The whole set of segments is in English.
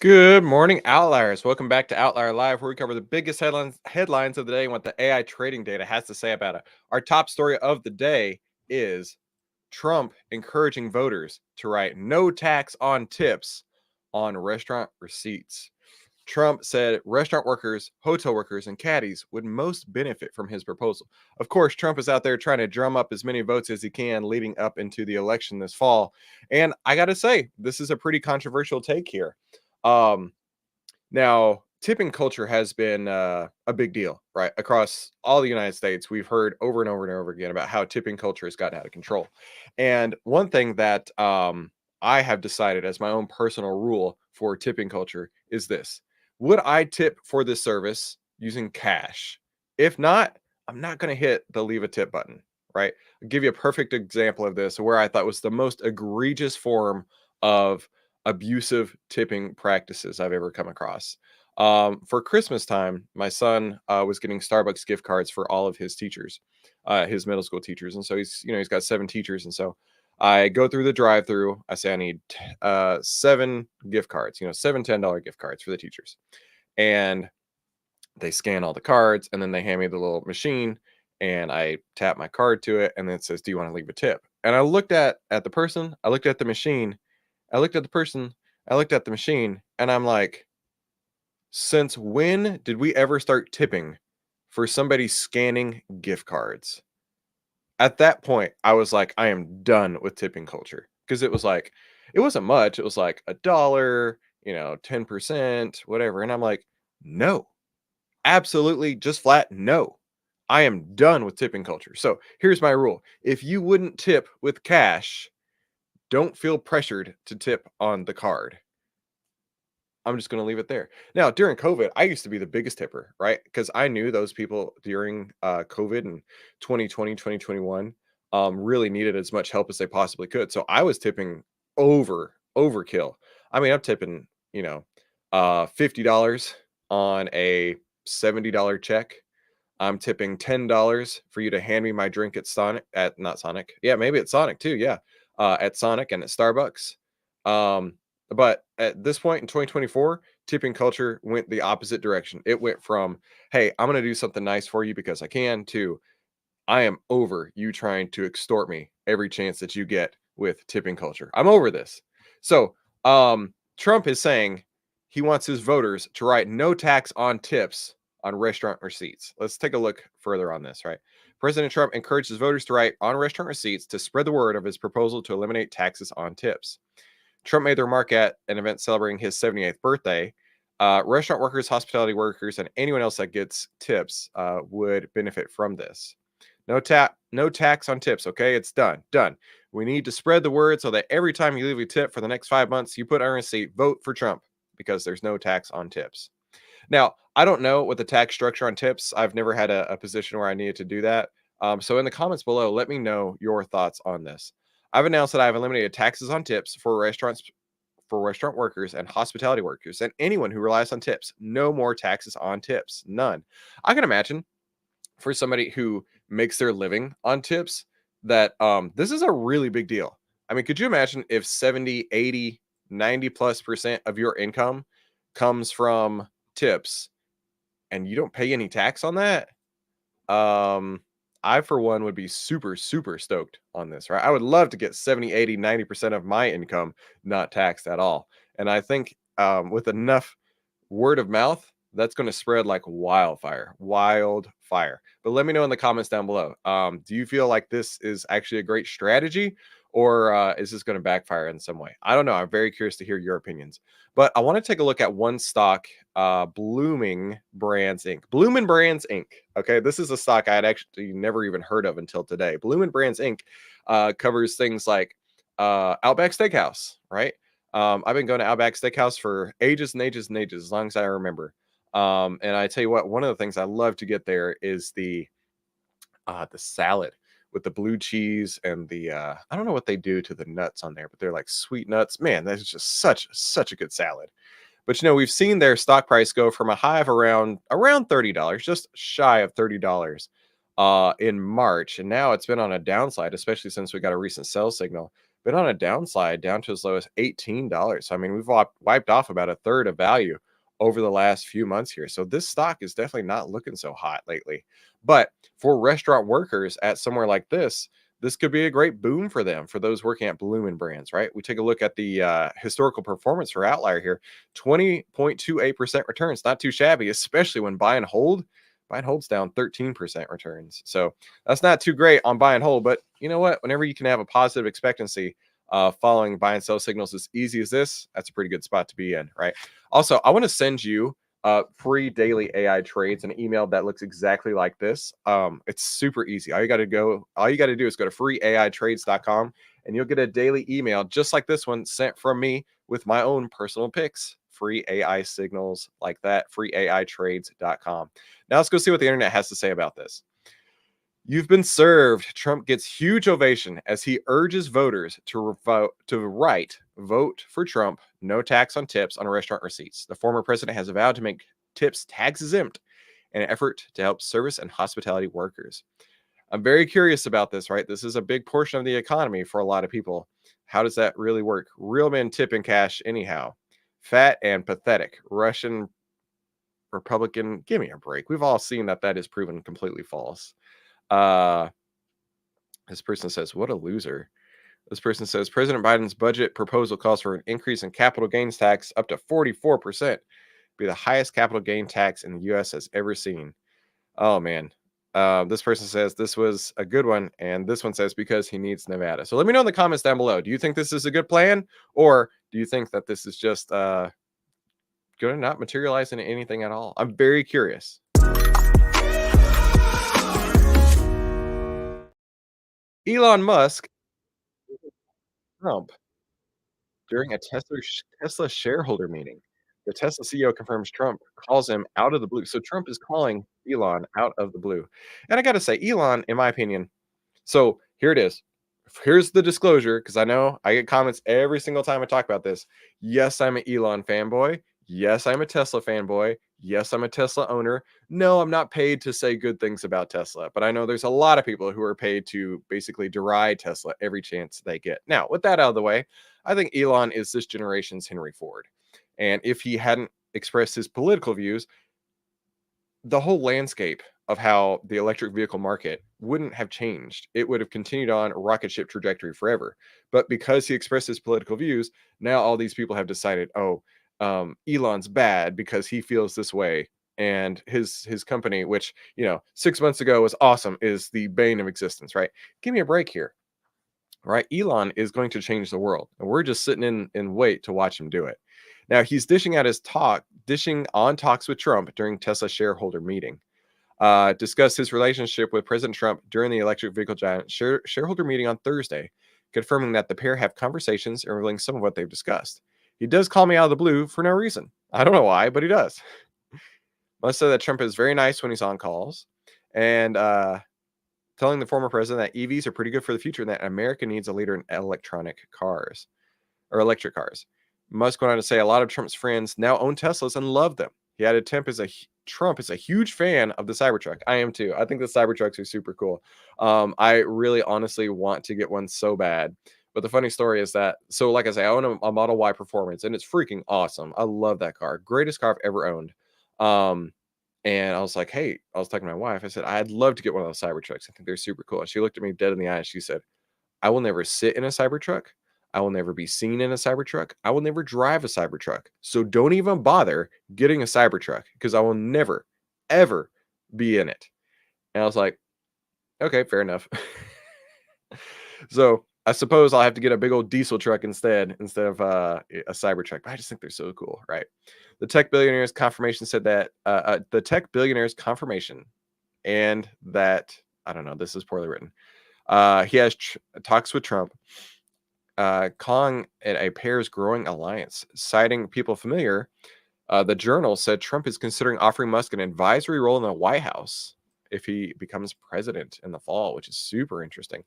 Good morning, Outliers. Welcome back to Outlier Live, where we cover the biggest headlines of the day and what the AI trading data has to say about it. Our top story of the day is Trump encouraging voters to write no tax on tips on restaurant receipts. Trump said restaurant workers, hotel workers, and caddies would most benefit from his proposal. Of course, Trump is out there trying to drum up as many votes as he can leading up into the election this fall. And I got to say, this is a pretty controversial take here. Um, Now, tipping culture has been a big deal, right? Across all the United States, we've heard over and over and over again about how tipping culture has gotten out of control. And one thing that I have decided as my own personal rule for tipping culture is this: would I tip for this service using cash? If not, I'm not going to hit the leave a tip button, right? I'll give you a perfect example of this where I thought was the most egregious form of abusive tipping practices I've ever come across. For Christmas time, my son was getting Starbucks gift cards for all of his teachers, his middle school teachers, and so he's got 7 teachers, and so I go through the drive-through. I say I need 7 gift cards, seven $10 gift cards for the teachers, and they scan all the cards, and then they hand me the little machine, and I tap my card to it, and then it says, "Do you want to leave a tip?" And I looked at the person, I looked at the machine, I looked at the person, I looked at the machine, and I'm like, since when did we ever start tipping for somebody scanning gift cards? At that point, I was like, I am done with tipping culture because it was like, it wasn't much. It was like a dollar, 10%, whatever. And I'm like, no, absolutely, just flat no. I am done with tipping culture. So here's my rule: if you wouldn't tip with cash, don't feel pressured to tip on the card. I'm just going to leave it there. Now, during COVID, I used to be the biggest tipper, right? Because I knew those people during COVID and 2020, 2021 really needed as much help as they possibly could. So I was tipping overkill. I mean, I'm tipping, $50 on a $70 check. I'm tipping $10 for you to hand me my drink at Sonic, at not Sonic. Yeah, maybe at Sonic too. Yeah. At Sonic and at Starbucks. Um, but at this point in 2024, tipping culture went the opposite direction. It went from, hey, I'm going to do something nice for you because I can, to I am over you trying to extort me every chance that you get with tipping culture. I'm over this. So, Trump is saying he wants his voters to write no tax on tips on restaurant receipts. Let's take a look further on this, right? President Trump encourages voters to write on restaurant receipts to spread the word of his proposal to eliminate taxes on tips. Trump made the remark at an event celebrating his 78th birthday. Restaurant workers, hospitality workers, and anyone else that gets tips would benefit from this. No tax on tips. Okay, it's done. We need to spread the word so that every time you leave a tip for the next 5 months, you put on a receipt, vote for Trump because there's no tax on tips. Now, I don't know what the tax structure on tips. I've never had a position where I needed to do that. So in the comments below, let me know your thoughts on this. I've announced that I've eliminated taxes on tips for restaurant workers and hospitality workers and anyone who relies on tips. No more taxes on tips. None. I can imagine for somebody who makes their living on tips that this is a really big deal. I mean, could you imagine if 70, 80, 90+% of your income comes from tips and you don't pay any tax on that? I for one would be super super stoked on this, right? I would love to get 70, 80, 90% of my income not taxed at all. And I think with enough word of mouth, that's going to spread like wildfire. But let me know in the comments down below. Do you feel like this is actually a great strategy, or is this going to backfire in some way? I don't know. I'm very curious to hear your opinions. But I want to take a look at one stock, Blooming Brands Inc. Bloomin' Brands Inc. Okay, this is a stock I had actually never even heard of until today. Bloomin' Brands Inc. Covers things like Outback Steakhouse, right? I've been going to Outback Steakhouse for ages and ages and ages, as long as I remember. And I tell you what, one of the things I love to get there is the salad with the blue cheese and the I don't know what they do to the nuts on there, but they're like sweet nuts. Man, that's just such a good salad. But we've seen their stock price go from a high of around $30, just shy of $30 in March, and now it's been on a downside, especially since we got a recent sell signal. been on a downside down to as low as $18. So, I mean, we've wiped off about a third of value over the last few months here. So this stock is definitely not looking so hot lately. But for restaurant workers at somewhere like this could be a great boom for them, for those working at Bloomin' Brands, right? We take a look at the historical performance for Outlier here, 20.28% returns, not too shabby, especially when buy and hold. Buy and hold's down 13% returns. So that's not too great on buy and hold, but you know what? Whenever you can have a positive expectancy following buy and sell signals as easy as this, that's a pretty good spot to be in, right? Also, I want to send you free daily AI trades, an email that looks exactly like this. It's super easy. All you got to do is go to freeaitrades.com and you'll get a daily email just like this one sent from me with my own personal picks. Free AI signals like that, freeaitrades.com. Now let's go see what the internet has to say about this. You've been served. Trump gets huge ovation as he urges voters to vote for Trump, no tax on tips on restaurant receipts. The former president has vowed to make tips tax exempt in an effort to help service and hospitality workers. I'm very curious about this, right? This is a big portion of the economy for a lot of people. How does that really work? Real men tip in cash anyhow. Fat and pathetic. Russian Republican, give me a break. We've all seen that is proven completely false. Uh, this person says, what a loser. This person says, President Biden's budget proposal calls for an increase in capital gains tax up to 44%, be the highest capital gain tax in the U.S. has ever seen. Oh, man. This person says this was a good one, and this one says because he needs Nevada. So let me know in the comments down below. Do you think this is a good plan, or do you think that this is just going to not materialize into anything at all? I'm very curious. Elon Musk, Trump, during a Tesla shareholder meeting. The Tesla CEO confirms Trump calls him out of the blue. So Trump is calling Elon out of the blue. And I got to say, Elon, in my opinion, so here it is. Here's the disclosure, because I know I get comments every single time I talk about this. Yes, I'm an Elon fanboy. Yes, I'm a Tesla fanboy. Yes, I'm a Tesla owner. No, I'm not paid to say good things about Tesla, but I know there's a lot of people who are paid to basically deride Tesla every chance they get. Now, with that out of the way, I think Elon is this generation's Henry Ford. And if he hadn't expressed his political views, the whole landscape of how the electric vehicle market wouldn't have changed. It would have continued on a rocket ship trajectory forever. But because he expressed his political views, now all these people have decided, oh, Elon's bad because he feels this way. And his company, which, 6 months ago was awesome, is the bane of existence, right? Give me a break here, right? Elon is going to change the world, and we're just sitting in wait to watch him do it. Now he's dishing on talks with Trump during Tesla shareholder meeting. Discussed his relationship with President Trump during the electric vehicle giant shareholder meeting on Thursday, confirming that the pair have conversations and revealing some of what they've discussed. He does call me out of the blue for no reason. I don't know why, but he does. Musk said that Trump is very nice when he's on calls, and telling the former president that EVs are pretty good for the future and that America needs a leader in electric cars. Musk went on to say a lot of Trump's friends now own Teslas and love them. He added Trump is a huge fan of the Cybertruck. I am too. I think the Cybertrucks are super cool. I really honestly want to get one so bad. But the funny story is that, so like I say, I own a Model Y Performance, and it's freaking awesome. I love that car. Greatest car I've ever owned. And I was like, hey, I was talking to my wife. I said, I'd love to get one of those Cybertrucks. I think they're super cool. And she looked at me dead in the eye and she said, I will never sit in a Cybertruck. I will never be seen in a Cybertruck. I will never drive a Cybertruck. So don't even bother getting a Cybertruck because I will never, ever be in it. And I was like, okay, fair enough. So I suppose I'll have to get a big old diesel truck instead of a Cybertruck. But I just think they're so cool, right? The tech billionaire's confirmation said that the tech billionaire's confirmation and that, I don't know, this is poorly written. He has talks with Trump, calling it a pair's growing alliance, citing people familiar. The Journal said Trump is considering offering Musk an advisory role in the White House if he becomes president in the fall, which is super interesting.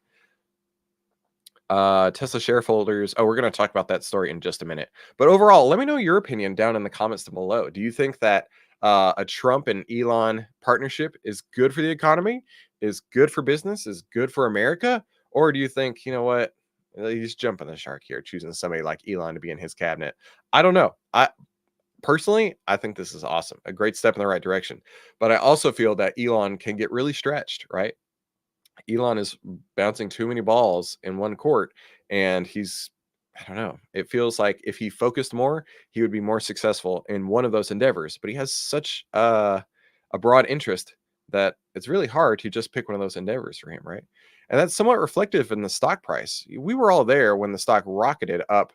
Tesla shareholders. Oh, we're going to talk about that story in just a minute. But overall, let me know your opinion down in the comments below. Do you think that a Trump and Elon partnership is good for the economy, is good for business, is good for America? Or do you think, you know what, He's jumping the shark here, choosing somebody like Elon to be in his cabinet. I don't know. I personally, I think this is awesome. A great step in the right direction. But I also feel that Elon can get really stretched, right? Elon is bouncing too many balls in one court, and he's, I don't know. It feels like if he focused more, he would be more successful in one of those endeavors. But he has such a broad interest that it's really hard to just pick one of those endeavors for him, right? And that's somewhat reflective in the stock price. We were all there when the stock rocketed up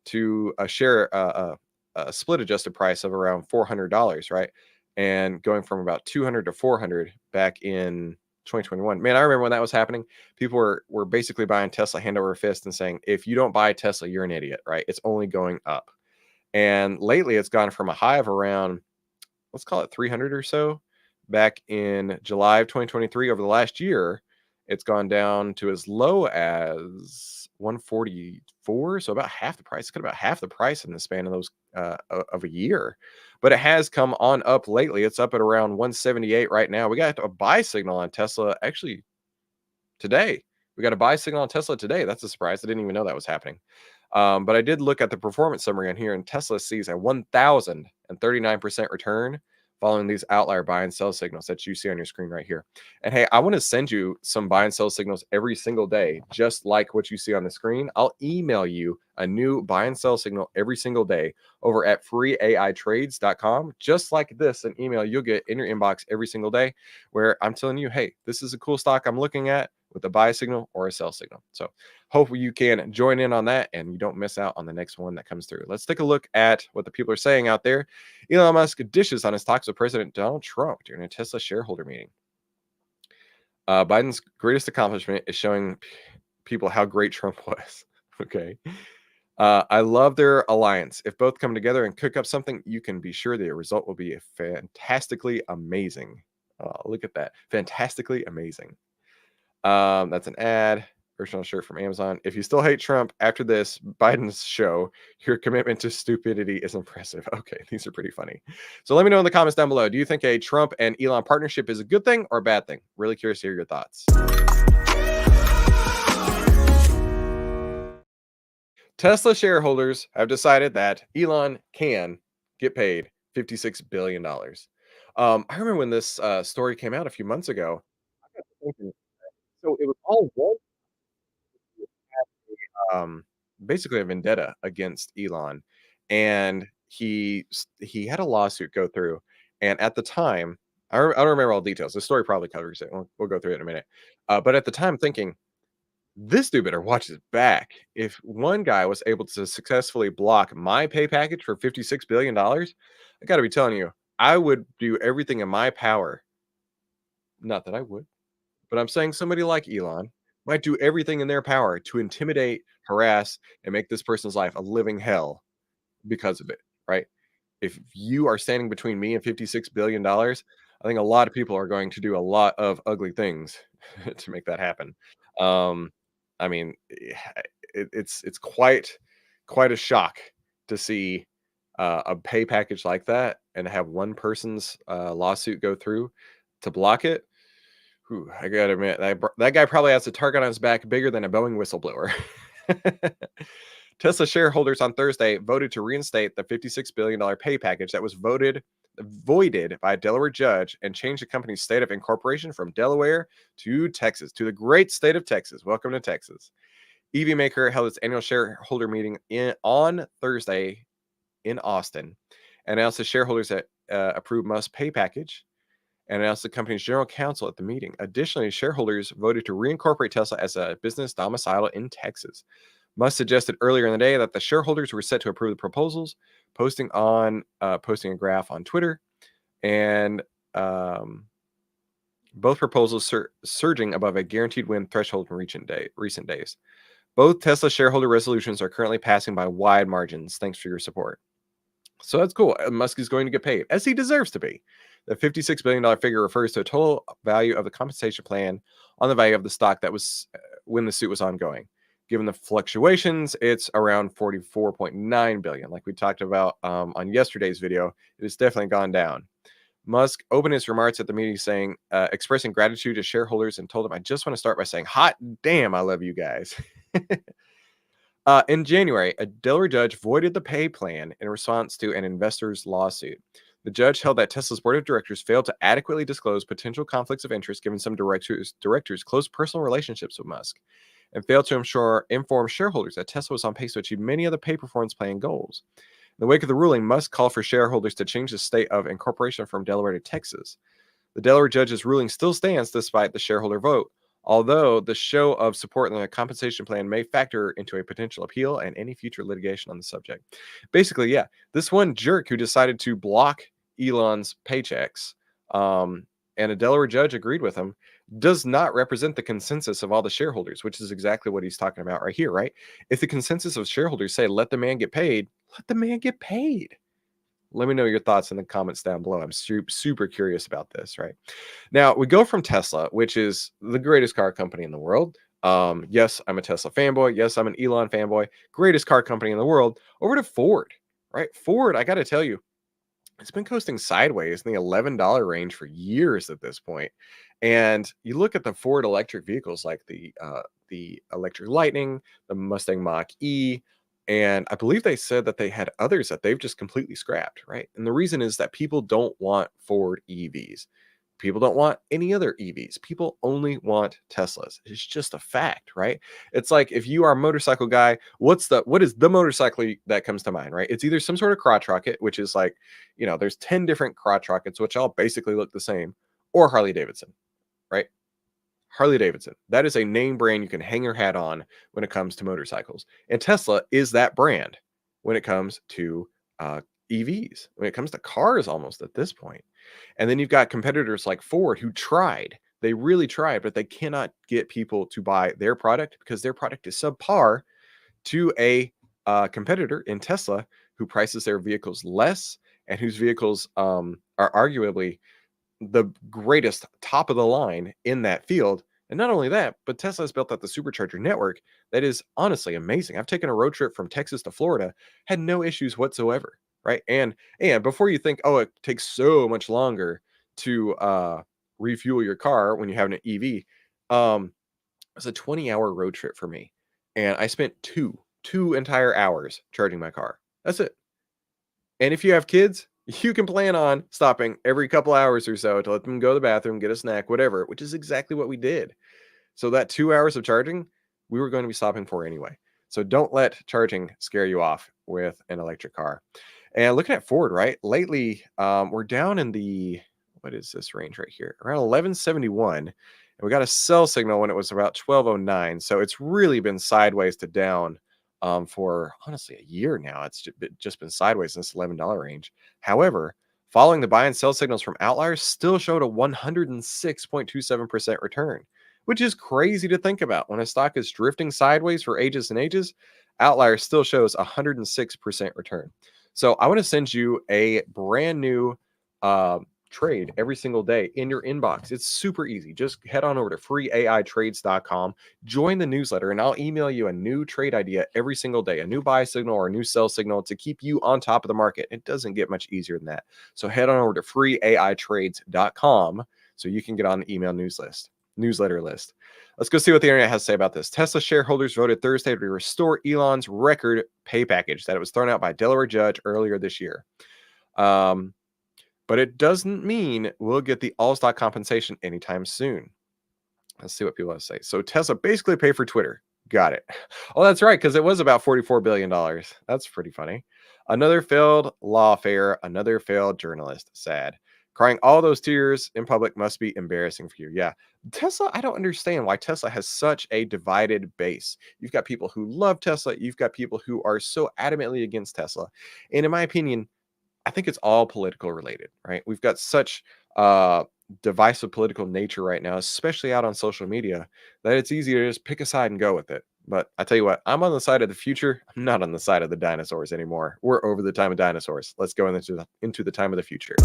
to a share, a split adjusted price of around $400, right? And going from about 200 to 400 back in 2021. Man, I remember when that was happening. People were basically buying Tesla hand over fist and saying, if you don't buy Tesla, you're an idiot, right? It's only going up. And lately it's gone from a high of around, let's call it 300 or so back in July of 2023. Over the last year, it's gone down to as low as 144. So about half the price. It's got about half the price in the span of those of a year. But it has come on up lately. It's up at around 178 right now. We got a buy signal on Tesla actually today. We got a buy signal on Tesla today. That's a surprise. I didn't even know that was happening. But I did look at the performance summary on here, and Tesla sees a 1,039% return following these outlier buy and sell signals that you see on your screen right here. And hey, I want to send you some buy and sell signals every single day, just like what you see on the screen. I'll email you a new buy and sell signal every single day over at freeaitrades.com, just like this, an email you'll get in your inbox every single day where I'm telling you, hey, this is a cool stock I'm looking at with a buy signal or a sell signal. So hopefully you can join in on that and you don't miss out on the next one that comes through. Let's take a look at what the people are saying out there. Elon Musk dishes on his talks with President Donald Trump during a Tesla shareholder meeting. Biden's greatest accomplishment is showing people how great Trump was. Okay. I love their alliance. If both come together and cook up something, you can be sure the result will be fantastically amazing. Look at that. Fantastically amazing. That's an ad. Original shirt from Amazon. If you still hate Trump after this Biden's show, your commitment to stupidity is impressive. Okay, these are pretty funny. So let me know in the comments down below. Do you think a Trump and Elon partnership is a good thing or a bad thing? Really curious to hear your thoughts. Tesla shareholders have decided that Elon can get paid $56 billion. I remember when this story came out a few months ago. I got to thinking, so it was all one basically a vendetta against Elon, and he had a lawsuit go through. And at the time, I don't remember all the details. The story probably covers it. We'll go through it in a minute. But at the time, thinking this dude better watch his back. If one guy was able to successfully block my pay package for $56 billion, I got to be telling you, I would do everything in my power. Not that I would. But I'm saying somebody like Elon might do everything in their power to intimidate, harass, and make this person's life a living hell because of it, right? If you are standing between me and $56 billion, I think a lot of people are going to do a lot of ugly things to make that happen. Um, I mean, it's quite a shock to see a pay package like that and have one person's lawsuit go through to block it. Whew, I gotta admit, that guy probably has a target on his back bigger than a Boeing whistleblower. Tesla shareholders on Thursday voted to reinstate the $56 billion pay package that was voided by a Delaware judge and change the company's state of incorporation from Delaware to Texas, to the great state of Texas. Welcome to Texas. EV Maker held its annual shareholder meeting on Thursday in Austin and announced the shareholders that approved Musk's pay package and announced the company's general counsel at the meeting. Additionally, shareholders voted to reincorporate Tesla as a business domiciled in Texas. Musk suggested earlier in the day that the shareholders were set to approve the proposals, posting a graph on Twitter, and both proposals surging above a guaranteed win threshold in recent days. Both Tesla shareholder resolutions are currently passing by wide margins. Thanks for your support. So that's cool. Musk is going to get paid, as he deserves to be. The $56 billion figure refers to a total value of the compensation plan on the value of the stock that was when the suit was ongoing. Given the fluctuations, it's around $44.9 billion. Like we talked about on yesterday's video, it has definitely gone down. Musk opened his remarks at the meeting saying, expressing gratitude to shareholders and told them, I just want to start by saying, hot damn, I love you guys. In January, a Delaware judge voided the pay plan in response to an investor's lawsuit. The judge held that Tesla's board of directors failed to adequately disclose potential conflicts of interest given some directors' close personal relationships with Musk, and failed to inform shareholders that Tesla was on pace to achieve many of the pay performance plan goals. In the wake of the ruling, Musk called for shareholders to change the state of incorporation from Delaware to Texas. The Delaware judge's ruling still stands despite the shareholder vote, although the show of support in the compensation plan may factor into a potential appeal and any future litigation on the subject. Basically, yeah, this one jerk who decided to block Elon's paychecks, um, and a Delaware judge agreed with him, does not represent the consensus of all the shareholders, which is exactly what he's talking about right here, right? If the consensus of shareholders say, let the man get paid, let the man get paid. Let me know your thoughts in the comments down below. I'm super curious about this, right? Now, we go from Tesla, which is the greatest car company in the world. Yes, I'm a Tesla fanboy. Yes, I'm an Elon fanboy. Greatest car company in the world. Over to Ford, right? Ford, I got to tell you, it's been coasting sideways in the $11 range for years at this point. And you look at the Ford electric vehicles like the electric Lightning, the Mustang Mach E, and I believe they said that they had others that they've just completely scrapped, right? And the reason is that people don't want Ford EVs. People don't want any other EVs. People only want Teslas. It's just a fact, right? It's like if you are a motorcycle guy, what is the motorcycle that comes to mind, right? It's either some sort of crotch rocket, which is like, there's 10 different crotch rockets, which all basically look the same, or Harley Davidson, right? Harley Davidson. That is a name brand you can hang your hat on when it comes to motorcycles. And Tesla is that brand when it comes to uh, EVs, when it comes to cars almost at this point. And then you've got competitors like Ford who tried. They really tried, but they cannot get people to buy their product because their product is subpar to a competitor in Tesla who prices their vehicles less and whose vehicles are arguably the greatest top of the line in that field. And not only that, but Tesla has built out the supercharger network that is honestly amazing. I've taken a road trip from Texas to Florida, had no issues whatsoever, right? And before you think, oh, it takes so much longer to refuel your car when you have an EV, it was a 20-hour road trip for me, and I spent two entire hours charging my car. That's it. And if you have kids, you can plan on stopping every couple hours or so to let them go to the bathroom, get a snack, whatever, which is exactly what we did. So that 2 hours of charging, we were going to be stopping for anyway. So don't let charging scare you off with an electric car. And looking at Ford, right? Lately, we're down in the what is this range right here? Around 1171. And we got a sell signal when it was about 1209. So it's really been sideways to down for honestly a year now. It's just been sideways in this $11 range. However, following the buy and sell signals from Outlier still showed a 106.27% return, which is crazy to think about. When a stock is drifting sideways for ages and ages, Outlier still shows 106% return. So I want to send you a brand new trade every single day in your inbox. It's super easy. Just head on over to freeaitrades.com, join the newsletter, and I'll email you a new trade idea every single day, a new buy signal or a new sell signal to keep you on top of the market. It doesn't get much easier than that. So head on over to freeaitrades.com so you can get on the email newsletter list. Let's go see what the internet has to say about this. Tesla shareholders voted Thursday to restore Elon's record pay package that was thrown out by a Delaware judge earlier this year. But it doesn't mean we'll get the all-stock compensation anytime soon. Let's see what people have to say. So Tesla basically paid for Twitter. Got it. Oh, that's right, because it was about $44 billion. That's pretty funny. Another failed lawfare, another failed journalist. Sad. Crying all those tears in public must be embarrassing for you. Yeah. Tesla, I don't understand why Tesla has such a divided base. You've got people who love Tesla. You've got people who are so adamantly against Tesla. And in my opinion, I think it's all political related, right? We've got such divisive political nature right now, especially out on social media, that it's easy to just pick a side and go with it. But I tell you what, I'm on the side of the future. I'm not on the side of the dinosaurs anymore. We're over the time of dinosaurs. Let's go into the time of the future.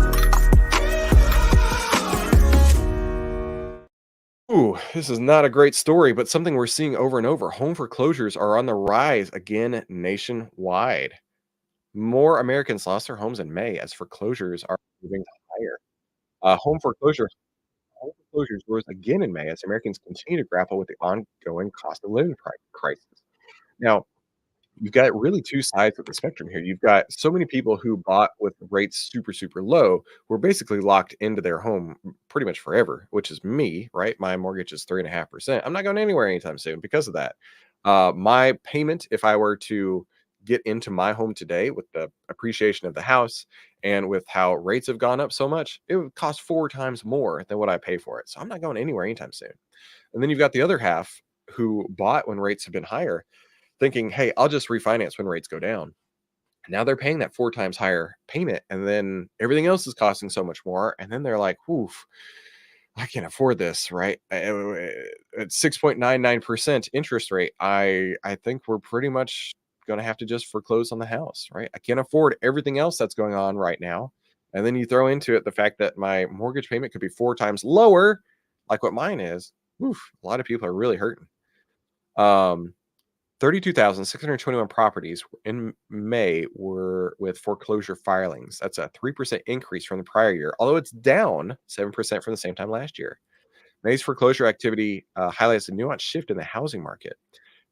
Ooh, this is not a great story, but something we're seeing over and over. Home foreclosures are on the rise again nationwide. More Americans lost their homes in May as foreclosures are moving higher. Home foreclosures rose again in May as Americans continue to grapple with the ongoing cost of living crisis. Now, you've got really two sides of the spectrum here. You've got so many people who bought with rates super, super low, who are basically locked into their home pretty much forever, which is me, right? My mortgage is 3.5%. I'm not going anywhere anytime soon because of that. My payment, if I were to get into my home today with the appreciation of the house and with how rates have gone up so much, it would cost 4 times more than what I pay for it. So I'm not going anywhere anytime soon. And then you've got the other half who bought when rates have been higher, thinking, "Hey, I'll just refinance when rates go down." Now they're paying that 4 times higher payment, and then everything else is costing so much more, and then they're like, "Oof, I can't afford this," right? At 6.99% interest rate, I think we're pretty much gonna have to just foreclose on the house, right? I can't afford everything else that's going on right now, and then you throw into it the fact that my mortgage payment could be 4 times lower, like what mine is. Oof, a lot of people are really hurting. Um 32,621 properties in May were with foreclosure filings. That's a 3% increase from the prior year, although it's down 7% from the same time last year. May's foreclosure activity highlights a nuanced shift in the housing market.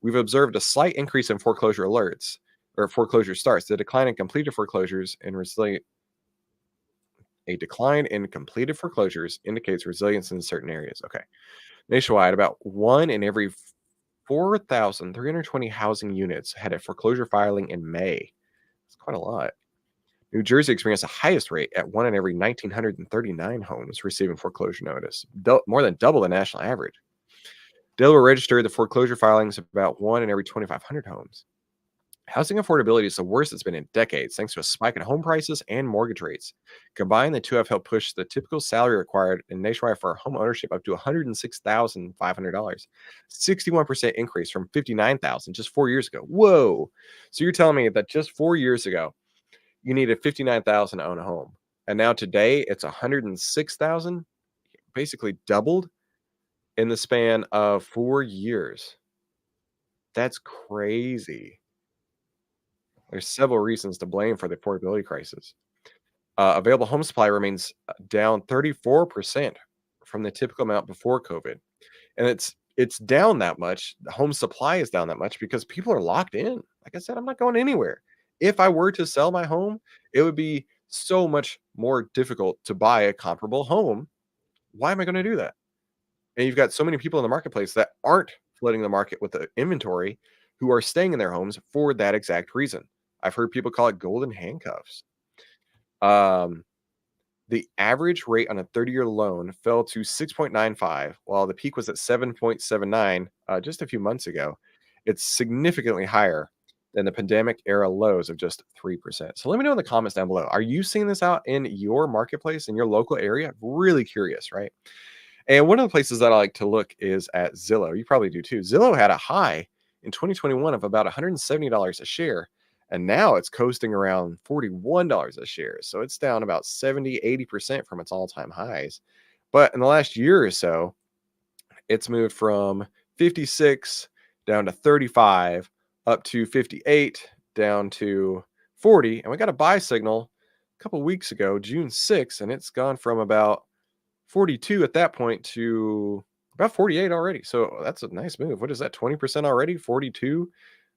We've observed a slight increase in foreclosure alerts or foreclosure starts. The decline in completed foreclosures and resilient a decline in completed foreclosures indicates resilience in certain areas. Okay. Nationwide, about one in every 4,320 housing units had a foreclosure filing in May. It's quite a lot. New Jersey experienced the highest rate at one in every 1,939 homes receiving foreclosure notice, more than double the national average. Delaware registered the foreclosure filings about one in every 2,500 homes. Housing affordability is the worst it's been in decades, thanks to a spike in home prices and mortgage rates. Combined, the two have helped push the typical salary required in nationwide for home ownership up to $106,500, 61% increase from 59,000 just 4 years ago. Whoa! So you're telling me that just 4 years ago you needed 59,000 to own a home, and now today it's 106,000, basically doubled in the span of 4 years. That's crazy. There's several reasons to blame for the affordability crisis. Available home supply remains down 34% from the typical amount before COVID, and it's down that much. The home supply is down that much because people are locked in. Like I said, I'm not going anywhere. If I were to sell my home, it would be so much more difficult to buy a comparable home. Why am I going to do that? And you've got so many people in the marketplace that aren't flooding the market with the inventory who are staying in their homes for that exact reason. I've heard people call it golden handcuffs. Um, the average rate on a 30-year loan fell to 6.95, while the peak was at 7.79 just a few months ago. It's significantly higher than the pandemic era lows of just 3%. So let me know in the comments down below. Are you seeing this out in your marketplace, in your local area? Really curious, right? And one of the places that I like to look is at Zillow. You probably do too. Zillow had a high in 2021 of about $170 a share, and now it's coasting around $41 a share. So it's down about 70-80% from its all-time highs. But in the last year or so, it's moved from 56 down to 35, up to 58, down to 40. And we got a buy signal a couple weeks ago, June 6th, and it's gone from about 42 at that point to about 48 already. So that's a nice move. What is that? 20% already? 42,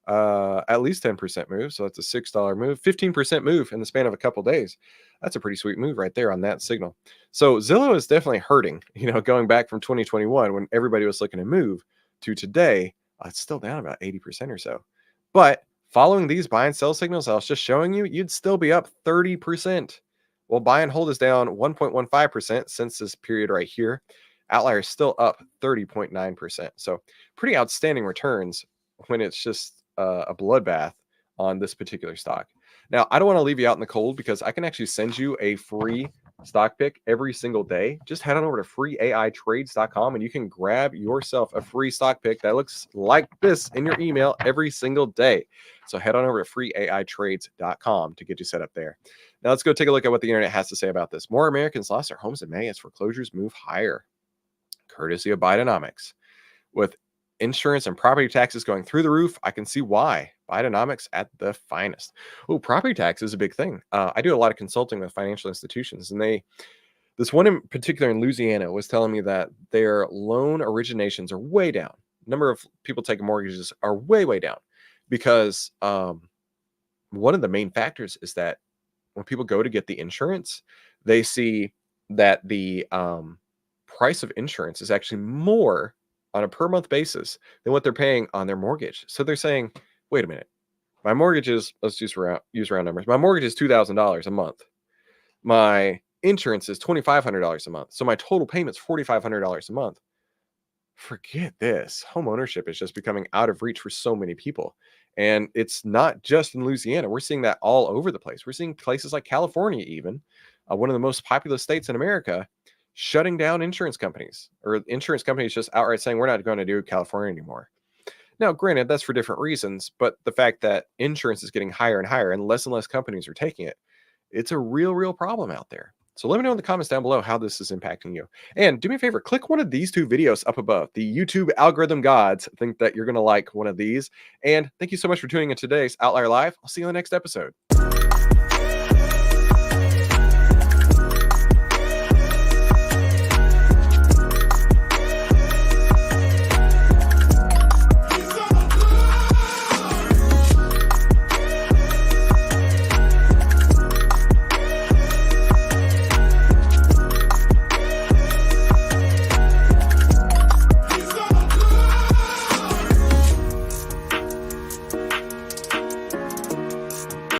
at least 10% move. So that's a $6 move, 15% move in the span of a couple days. That's a pretty sweet move right there on that signal. So Zillow is definitely hurting, going back from 2021 when everybody was looking to move to today, it's still down about 80% or so. But following these buy and sell signals I was just showing you, you'd still be up 30%. Well, buy and hold is down 1.15% since this period right here. Outlier is still up 30.9%. So pretty outstanding returns when it's just a bloodbath on this particular stock. Now, I don't want to leave you out in the cold because I can actually send you a free stock pick every single day. Just head on over to freeaitrades.com and you can grab yourself a free stock pick that looks like this in your email every single day. So head on over to freeaitrades.com to get you set up there. Now let's go take a look at what the internet has to say about this. More Americans lost their homes in May as foreclosures move higher, courtesy of Bidenomics. With insurance and property taxes going through the roof, I can see why. Bidenomics at the finest. Oh, property tax is a big thing. I do a lot of consulting with financial institutions, and this one in particular in Louisiana was telling me that their loan originations are way down. Number of people taking mortgages are way, way down. because one of the main factors is that when people go to get the insurance, they see that the price of insurance is actually more on a per month basis than what they're paying on their mortgage. So they're saying, wait a minute, my mortgage is, let's use round numbers. My mortgage is $2,000 a month. My insurance is $2,500 a month. So my total payment's $4,500 a month. Forget this. Homeownership is just becoming out of reach for so many people. And it's not just in Louisiana. We're seeing that all over the place. We're seeing places like California, even one of the most populous states in America, shutting down insurance companies, or insurance companies just outright saying, we're not going to do California anymore. Now, granted, that's for different reasons, but the fact that insurance is getting higher and less companies are taking it, it's a real problem out there. So let me know in the comments down below how this is impacting you. And do me a favor, click one of these two videos up above. The YouTube algorithm gods think that you're going to like one of these. And thank you so much for tuning in today's Outlier Live. I'll see you in the next episode.